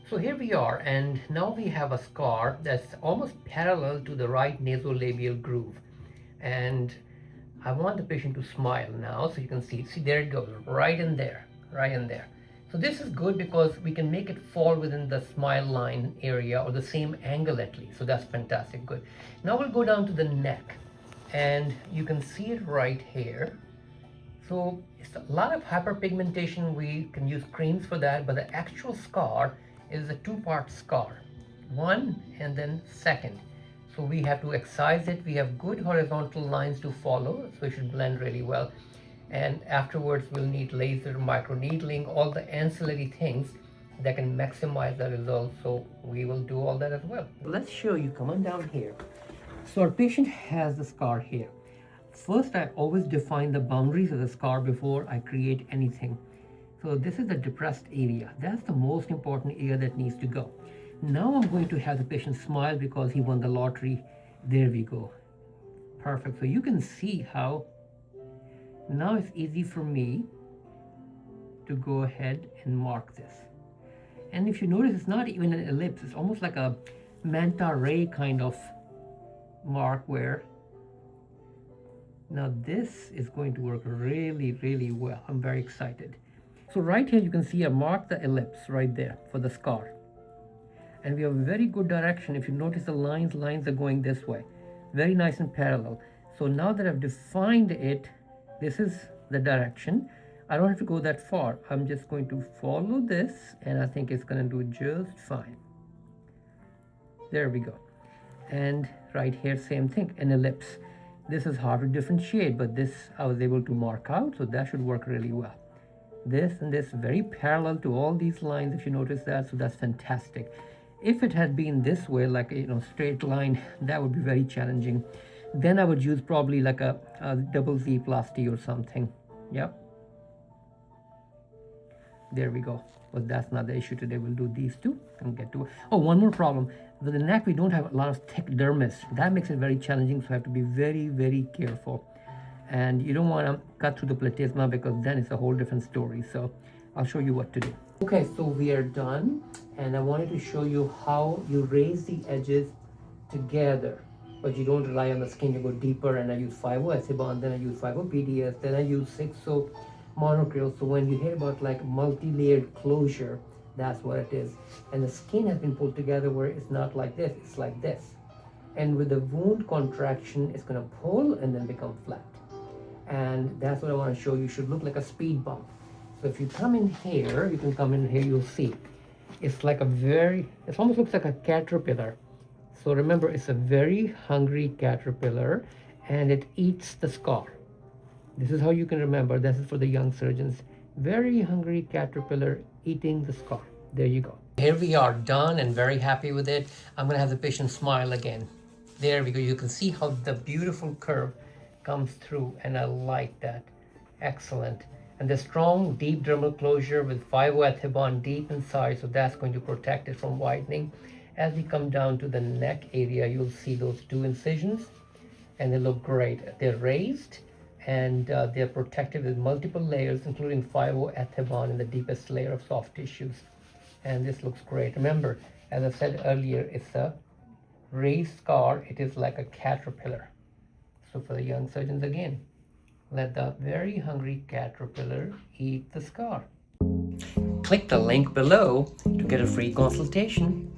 So here we are, and now we have a scar that's almost parallel to the right nasolabial groove. And I want the patient to smile now, so you can see. See, there it goes, right in there, right in there. So this is good because we can make it fall within the smile line area or the same angle at least. So that's fantastic, good. Now we'll go down to the neck, and you can see it right here. So it's a lot of hyperpigmentation. We can use creams for that, but the actual scar is a two-part scar, one and then second. So we have to excise it. We have good horizontal lines to follow, so it should blend really well. And afterwards, we'll need laser, microneedling, all the ancillary things that can maximize the result. So we will do all that as well. Let's show you. Come on down here. So our patient has the scar here. First, I always define the boundaries of the scar before I create anything. So this is the depressed area. That's the most important area that needs to go. Now I'm going to have the patient smile because he won the lottery. There we go. Perfect. So you can see how now it's easy for me to go ahead and mark this. And if you notice, it's not even an ellipse. It's almost like a manta ray kind of mark where now this is going to work really, really well. I'm very excited. So right here, you can see I marked the ellipse right there for the scar. And we have a very good direction. If you notice the lines are going this way. Very nice and parallel. So now that I've defined it, this is the direction. I don't have to go that far. I'm just going to follow this, and I think it's going to do just fine. There we go. And right here, same thing, an ellipse. This is hard to differentiate, but this I was able to mark out, so that should work really well. This and this very parallel to all these lines, if you notice that, so that's fantastic. If it had been this way, like straight line, that would be very challenging. Then I would use probably like a double Z-plasty or something. Yep. There we go. But that's not the issue today. We'll do these two and get to it. Oh, one more problem. With the neck, we don't have a lot of thick dermis. That makes it very challenging, so I have to be very, very careful. And you don't want to cut through the platysma because then it's a whole different story. So I'll show you what to do. Okay, so we are done. And I wanted to show you how you raise the edges together. But you don't rely on the skin. You go deeper, and I use 5-O-ethibond, then I use 5-O-PDS, then I use 6-O monocryl. So when you hear about like multi-layered closure, that's what it is. And the skin has been pulled together where it's not like this, it's like this. And with the wound contraction, it's going to pull and then become flat. And that's what I want to show you. It should look like a speed bump. So if you come in here, you can come in here, you'll see. It's like it almost looks like a caterpillar. So remember, it's a very hungry caterpillar, and it eats the scar. This is how you can remember. This is for the young surgeons. Very hungry caterpillar eating the scar. There you go. Here we are, done and very happy with it. I'm gonna have the patient smile again. There we go. You can see how the beautiful curve comes through, and I like that. Excellent. And the strong, deep dermal closure with 5-O-ethibond deep inside, so that's going to protect it from widening. As we come down to the neck area, you'll see those two incisions, and they look great. They're raised, and they're protected with multiple layers, including 5-O-ethibond in the deepest layer of soft tissues. And this looks great. Remember, as I said earlier, it's a raised scar. It is like a caterpillar. So for the young surgeons again, let the very hungry caterpillar eat the scar. Click the link below to get a free consultation.